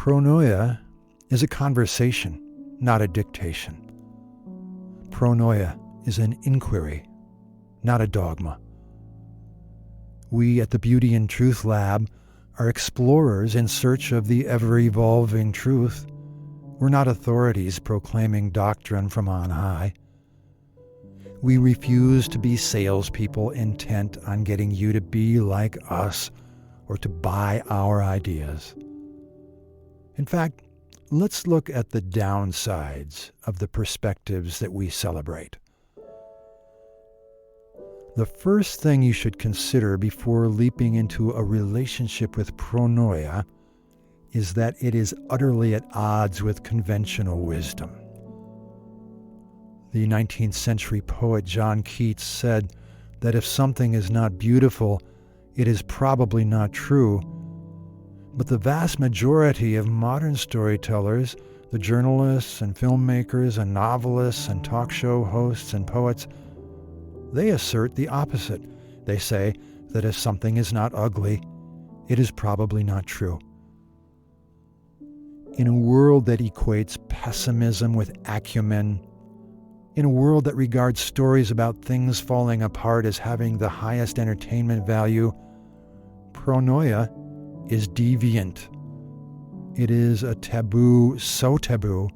Pronoia is a conversation, not a dictation. Pronoia is an inquiry, not a dogma. We at the Beauty and Truth Lab are explorers in search of the ever-evolving truth. We're not authorities proclaiming doctrine from on high. We refuse to be salespeople intent on getting you to be like us or to buy our ideas. In fact, let's look at the downsides of the perspectives that we celebrate. The first thing you should consider before leaping into a relationship with Pronoia is that it is utterly at odds with conventional wisdom. The 19th century poet John Keats said that if something is not beautiful, it is probably not true. But the vast majority of modern storytellers, the journalists and filmmakers and novelists and talk show hosts and poets, they assert the opposite. They say that if something is not ugly, it is probably not true. In a world that equates pessimism with acumen, in a world that regards stories about things falling apart as having the highest entertainment value, Pronoia is deviant. It is a taboo so taboo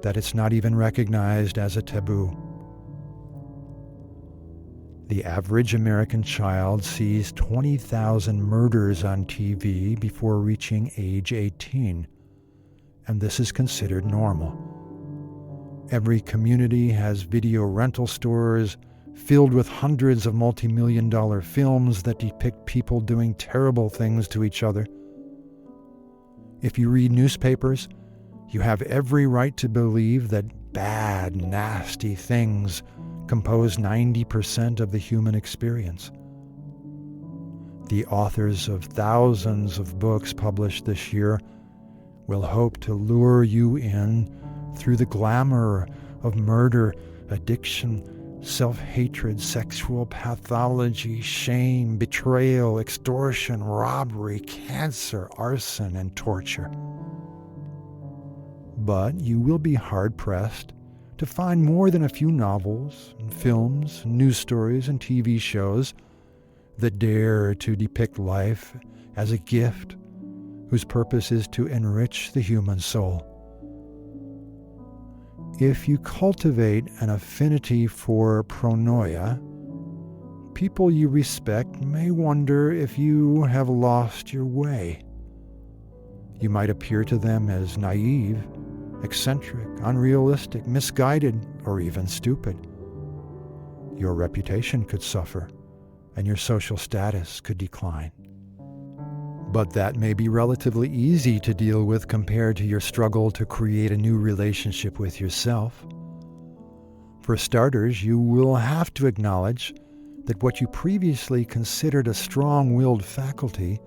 that it's not even recognized as a taboo. The average American child sees 20,000 murders on TV before reaching age 18, and this is considered normal. Every community has video rental stores filled with hundreds of multi-million-dollar films that depict people doing terrible things to each other. If you read newspapers, you have every right to believe that bad, nasty things compose 90% of the human experience. The authors of thousands of books published this year will hope to lure you in through the glamour of murder, addiction, self-hatred, sexual pathology, shame, betrayal, extortion, robbery, cancer, arson, and torture. But you will be hard-pressed to find more than a few novels, and films, and news stories, and TV shows that dare to depict life as a gift whose purpose is to enrich the human soul. If you cultivate an affinity for Pronoia, people you respect may wonder if you have lost your way. You might appear to them as naive, eccentric, unrealistic, misguided, or even stupid. Your reputation could suffer, and your social status could decline. But that may be relatively easy to deal with compared to your struggle to create a new relationship with yourself. For starters, you will have to acknowledge that what you previously considered a strong-willed faculty,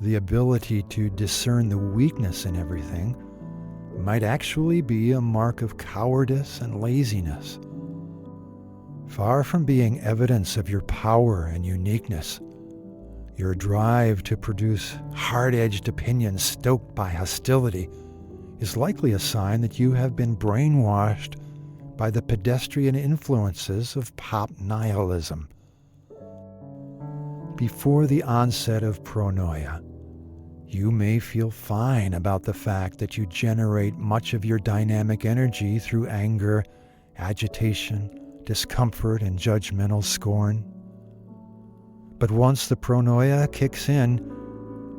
the ability to discern the weakness in everything, might actually be a mark of cowardice and laziness. Far from being evidence of your power and uniqueness, your drive to produce hard-edged opinions stoked by hostility is likely a sign that you have been brainwashed by the pedestrian influences of pop nihilism. Before the onset of Pronoia, you may feel fine about the fact that you generate much of your dynamic energy through anger, agitation, discomfort, and judgmental scorn. But once the Pronoia kicks in,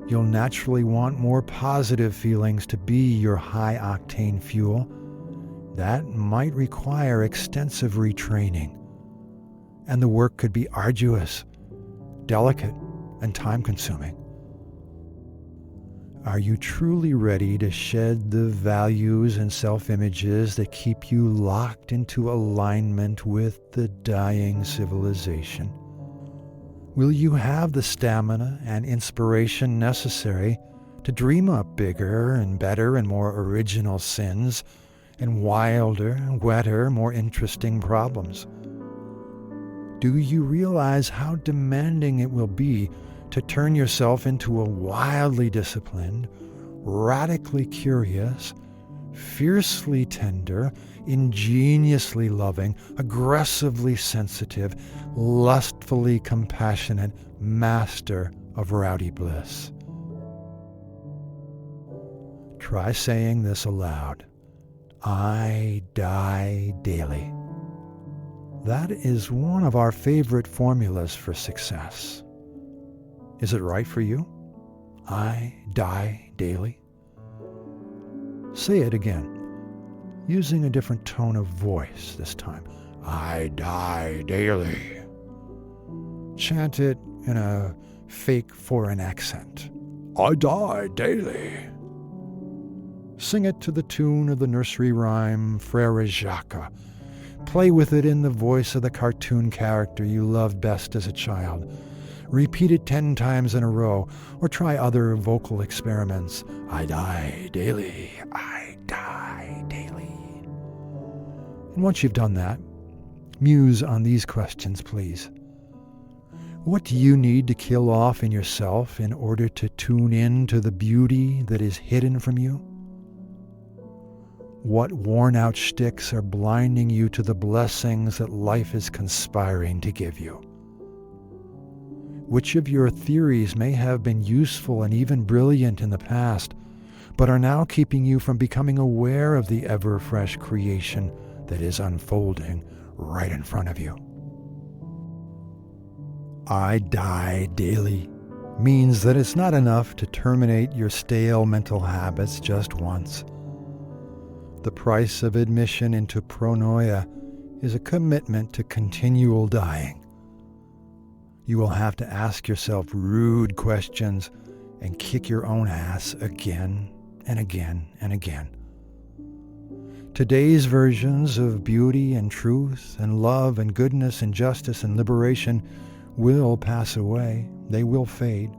you'll naturally want more positive feelings to be your high-octane fuel. That might require extensive retraining, and the work could be arduous, delicate, and time-consuming. Are you truly ready to shed the values and self-images that keep you locked into alignment with the dying civilization? Will you have the stamina and inspiration necessary to dream up bigger and better and more original sins and wilder and wetter, more interesting problems? Do you realize how demanding it will be to turn yourself into a wildly disciplined, radically curious, fiercely tender, ingeniously loving, aggressively sensitive, lustfully compassionate master of rowdy bliss. Try saying this aloud. I die daily. That is one of our favorite formulas for success. Is it right for you? I die daily. Say it again, using a different tone of voice this time. I die daily. Chant it in a fake foreign accent. I die daily. Sing it to the tune of the nursery rhyme Frere Jacques. Play with it in the voice of the cartoon character you loved best as a child. Repeat it 10 times in a row, or try other vocal experiments. I die daily. I die daily. And once you've done that, muse on these questions, please. What do you need to kill off in yourself in order to tune in to the beauty that is hidden from you? What worn-out shticks are blinding you to the blessings that life is conspiring to give you? Which of your theories may have been useful and even brilliant in the past, but are now keeping you from becoming aware of the ever-fresh creation that is unfolding right in front of you? I die daily means that it's not enough to terminate your stale mental habits just once. The price of admission into Pronoia is a commitment to continual dying. You will have to ask yourself rude questions and kick your own ass again and again and again. Today's versions of beauty and truth and love and goodness and justice and liberation will pass away. They will fade.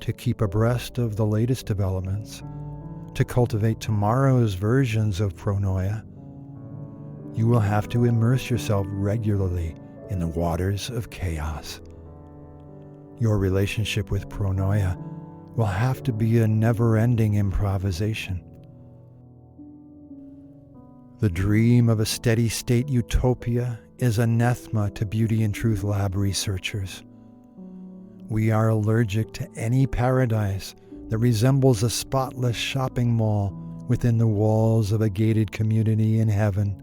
To keep abreast of the latest developments, to cultivate tomorrow's versions of Pronoia, you will have to immerse yourself regularly in the waters of chaos. Your relationship with Pronoia will have to be a never-ending improvisation. The dream of a steady-state utopia is anathema to Beauty and Truth Lab researchers. We are allergic to any paradise that resembles a spotless shopping mall within the walls of a gated community in heaven.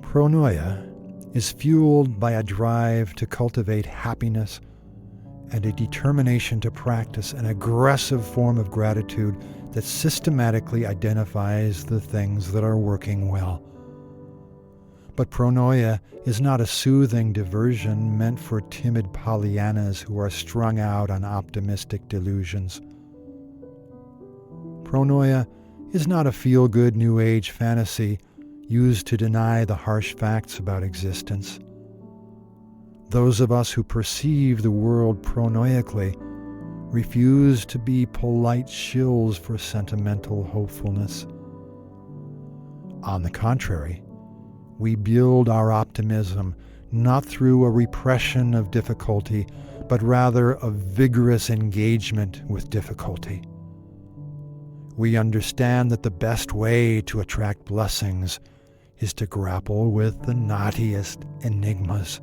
Pronoia is fueled by a drive to cultivate happiness and a determination to practice an aggressive form of gratitude that systematically identifies the things that are working well. But Pronoia is not a soothing diversion meant for timid Pollyannas who are strung out on optimistic delusions. Pronoia is not a feel-good New Age fantasy used to deny the harsh facts about existence. Those of us who perceive the world pronoically refuse to be polite shills for sentimental hopefulness. On the contrary, we build our optimism not through a repression of difficulty, but rather a vigorous engagement with difficulty. We understand that the best way to attract blessings is to grapple with the knottiest enigmas.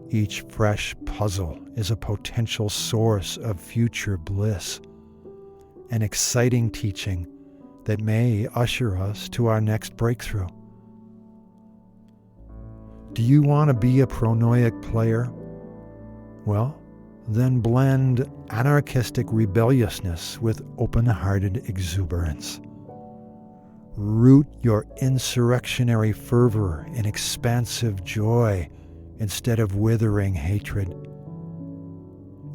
Each fresh puzzle is a potential source of future bliss, an exciting teaching that may usher us to our next breakthrough. Do you want to be a pronoic player? Well, then blend anarchistic rebelliousness with open-hearted exuberance. Root your insurrectionary fervor in expansive joy instead of withering hatred.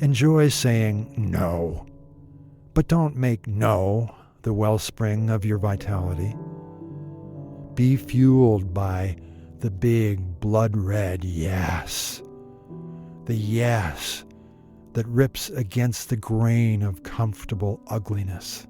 Enjoy saying no, but don't make no the wellspring of your vitality. Be fueled by the big blood-red yes, the yes that rips against the grain of comfortable ugliness.